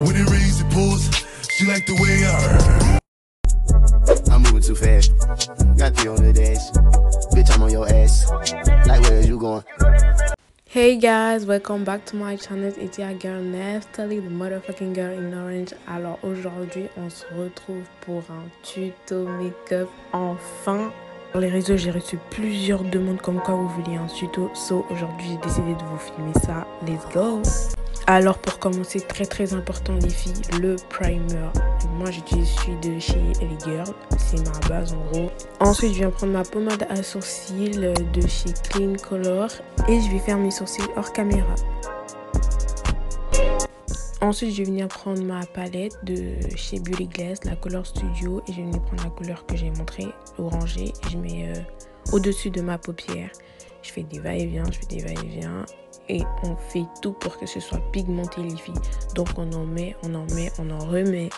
When it rains, it pours. She like the way I. I'm moving too fast. Got 3 on the dash. Bitch, I'm on your ass. Like, where is you going? Hey guys, welcome back to my channel. It's your girl Neftali, the motherfucking girl in orange. Alors aujourd'hui, on se retrouve pour un tuto make-up. Enfin, sur les réseaux, j'ai reçu plusieurs demandes comme quoi vous vouliez un tuto. So aujourd'hui, j'ai décidé de vous filmer ça. Let's go! Alors pour commencer, très important les filles, le primer. Moi j'utilise celui de chez Ellie Girl, c'est ma base en gros. Ensuite je viens prendre ma pommade à sourcils de chez Clean Color et je vais faire mes sourcils hors caméra. Ensuite je vais venir prendre ma palette de chez Beauty Glass, la Color Studio, et je vais venir prendre la couleur que j'ai montrée, l'orangé, et je mets au-dessus de ma paupière. Je fais des va-et-vient, et on fait tout pour que ce soit pigmenté les filles. Donc on en met, on en remet.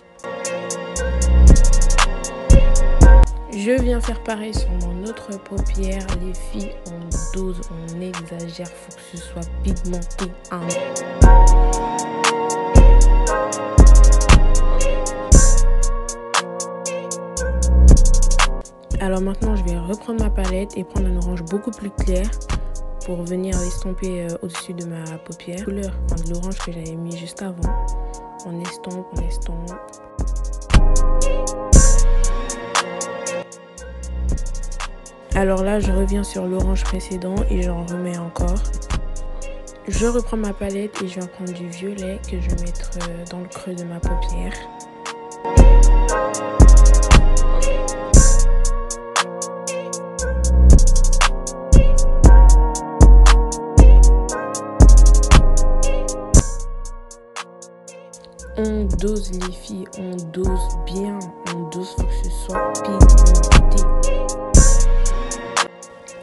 Je viens faire pareil sur mon autre paupière. Les filles, on dose, on exagère, faut que ce soit pigmenté. Alors maintenant je vais reprendre ma palette et prendre un orange beaucoup plus clair pour venir l'estomper au-dessus de ma paupière. Couleur de l'orange que j'avais mis juste avant. On estompe. Alors là, je reviens sur l'orange précédent et j'en remets encore. Je reprends ma palette et je vais prendre du violet que je vais mettre dans le creux de ma paupière. On dose les filles, on dose bien, on dose pour que ce soit pigmenté.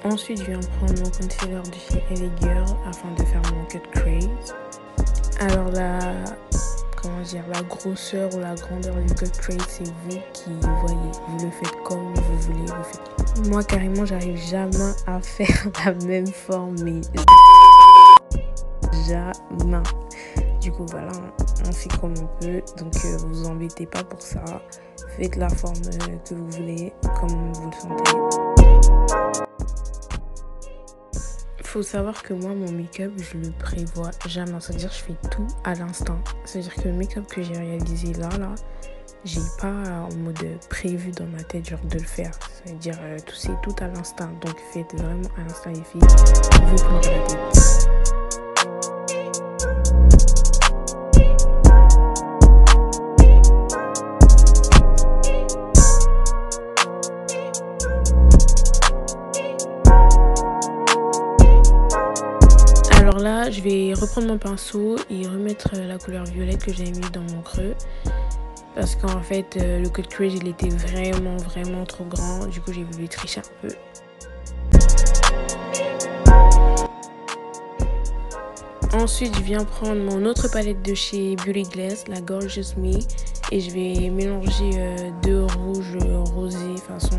Ensuite, je viens prendre mon concealer de chez Ellie Girl afin de faire mon cut crease. Alors la grosseur ou la grandeur du cut crease, c'est vous qui voyez. Vous le faites comme vous voulez. Moi, carrément, j'arrive jamais à faire la même forme, mais jamais. Du coup, voilà, on fait comme on peut. Donc, vous embêtez pas pour ça. Faites la forme que vous voulez, comme vous le sentez. Faut savoir que moi, mon make-up, je le prévois jamais. C'est-à-dire, je fais tout à l'instant. C'est-à-dire que le make-up que j'ai réalisé là, j'ai pas en mode prévu dans ma tête, genre de le faire. C'est-à-dire, c'est tout à l'instant. Donc, faites vraiment à l'instant, les filles. Vous prenez la tête. Alors là, je vais reprendre mon pinceau et remettre la couleur violette que j'avais mis dans mon creux. Parce qu'en fait, le cut crease, il était vraiment trop grand. Du coup, j'ai voulu tricher un peu. Ensuite, je viens prendre mon autre palette de chez Beauty Glass, la Gorgeous Me. Et je vais mélanger deux rouges rosés façon.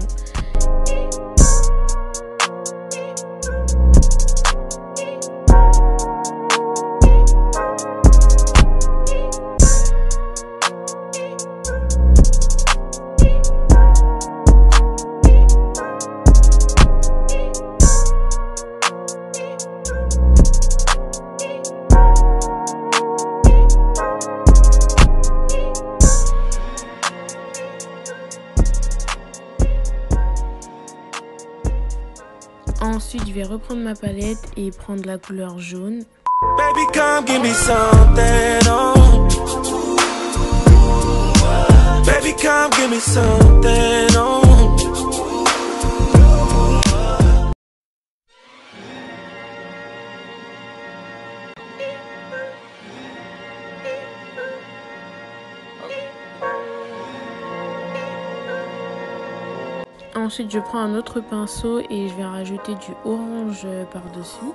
Ensuite, je vais reprendre ma palette et prendre la couleur jaune. Baby, come give me something, oh. Baby, come give me something, oh. Ensuite, je prends un autre pinceau et je vais rajouter du orange par-dessus.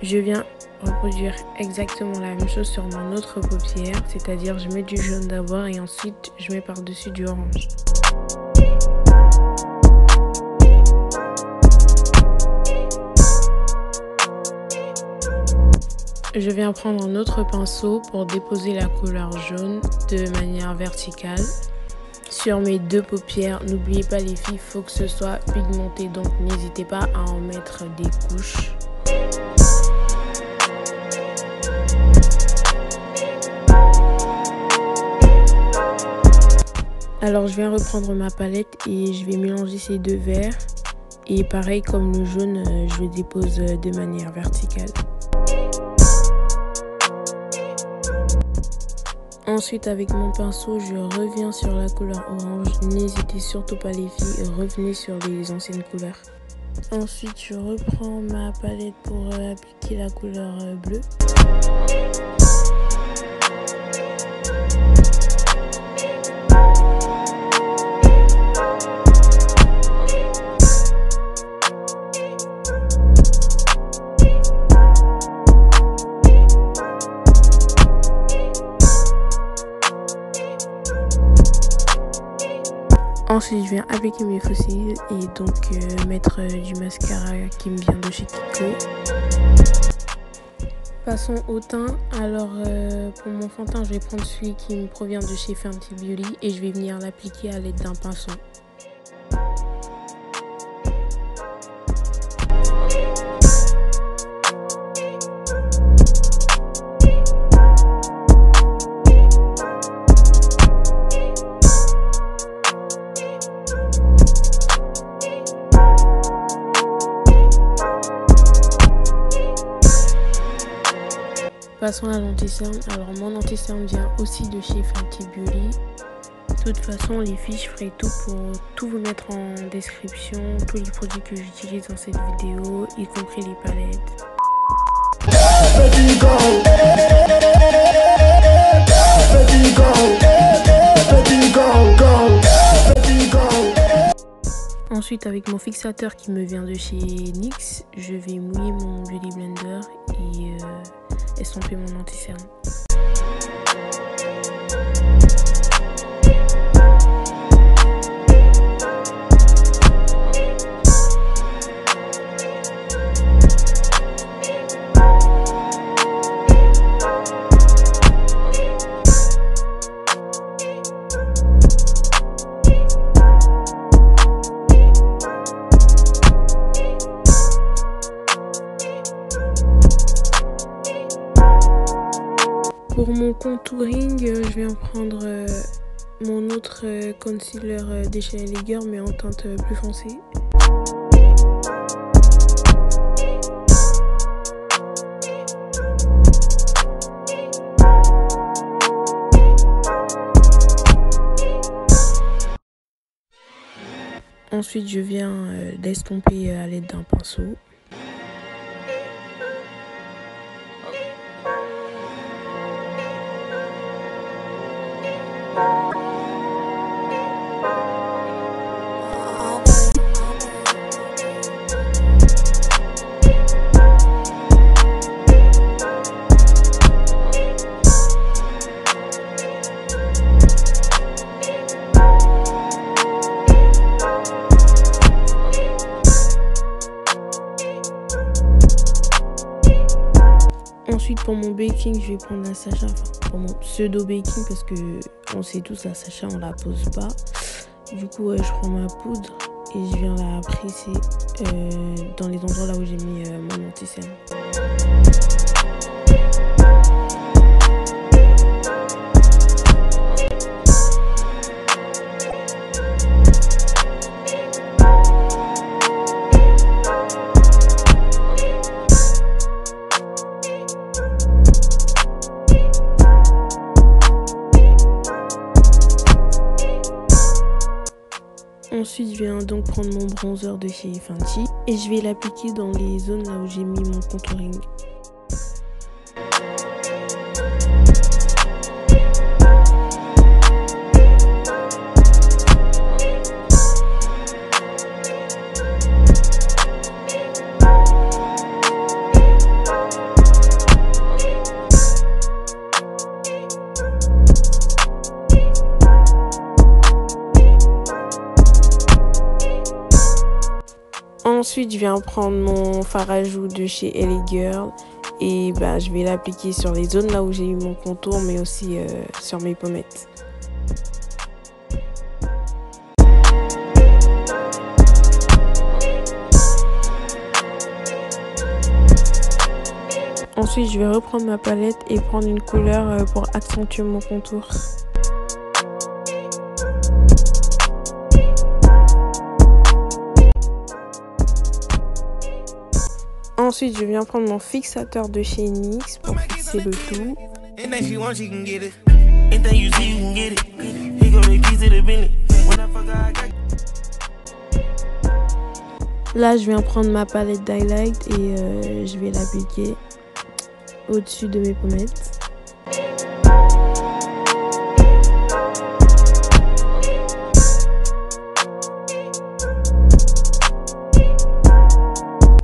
Je viens reproduire exactement la même chose sur mon autre paupière, c'est-à-dire je mets du jaune d'abord et ensuite je mets par-dessus du orange. Je viens prendre un autre pinceau pour déposer la couleur jaune de manière verticale sur mes deux paupières. N'oubliez pas les filles, il faut que ce soit pigmenté, donc n'hésitez pas à en mettre des couches. Alors je viens reprendre ma palette et je vais mélanger ces deux verts. Et pareil comme le jaune, je le dépose de manière verticale. Ensuite avec mon pinceau, je reviens sur la couleur orange. N'hésitez surtout pas les filles, revenez sur les anciennes couleurs. Ensuite je reprends ma palette pour appliquer la couleur bleue. Ensuite, je viens appliquer mes faux cils et donc mettre du mascara qui me vient de chez Kiko. Passons au teint. Alors, pour mon fond de teint, je vais prendre celui qui me provient de chez Fenty Beauty et je vais venir l'appliquer à l'aide d'un pinceau. Passons à l'anti-cerne. Alors mon anti-cerne vient aussi de chez Fenty Beauty. De toute façon les filles, je ferai tout pour tout vous mettre en description, tous les produits que j'utilise dans cette vidéo, y compris les palettes. Ensuite avec mon fixateur qui me vient de chez NYX, je vais mouiller mon Beauty Blender et estomper mon anti-cerne. Pour mon contouring, je viens prendre mon autre concealer de chez LA Girl mais en teinte plus foncée. Ensuite, je viens d'estomper à l'aide d'un pinceau. Ensuite pour mon baking, je vais prendre un sachet, enfin pour mon pseudo baking parce que on sait tous la sachet on la pose pas. Du coup je prends ma poudre et je viens la presser dans les endroits là où j'ai mis mon anti-cerne. Ensuite, je viens donc prendre mon bronzer de chez Fenty et je vais l'appliquer dans les zones là où j'ai mis mon contouring. Ensuite, je viens prendre mon fard à joues de chez LA Girl Et bah, je vais l'appliquer sur les zones là où j'ai eu mon contour, mais aussi sur mes pommettes. Ensuite, je vais reprendre ma palette et prendre une couleur pour accentuer mon contour. Ensuite, je viens prendre mon fixateur de chez NYX pour fixer le tout. Là, je viens prendre ma palette d'highlight et je vais l'appliquer au-dessus de mes pommettes.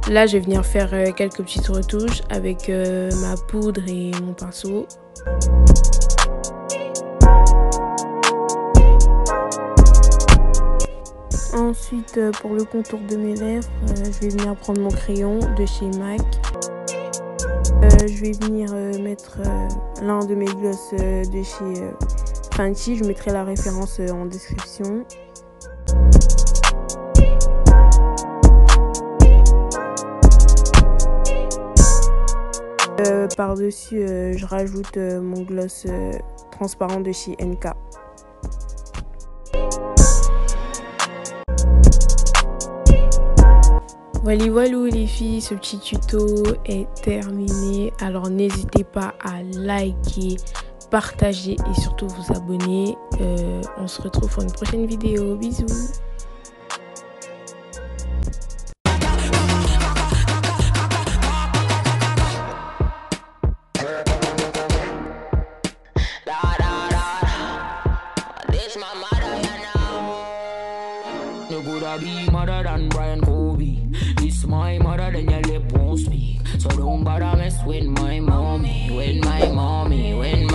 Là, je vais venir faire quelques petites retouches avec ma poudre et mon pinceau. Ensuite, pour le contour de mes lèvres, je vais venir prendre mon crayon de chez MAC. Je vais venir mettre l'un de mes glosses de chez Fenty. Je mettrai la référence en description. Par-dessus, je rajoute mon gloss transparent de chez NK. Voilà les filles, ce petit tuto est terminé. Alors n'hésitez pas à liker, partager et surtout vous abonner. On se retrouve pour une prochaine vidéo. Bisous. You coulda be mother than Brian Kobe. This my mother, then your lip won't speak. So don't bother mess with my mommy, with my mommy, with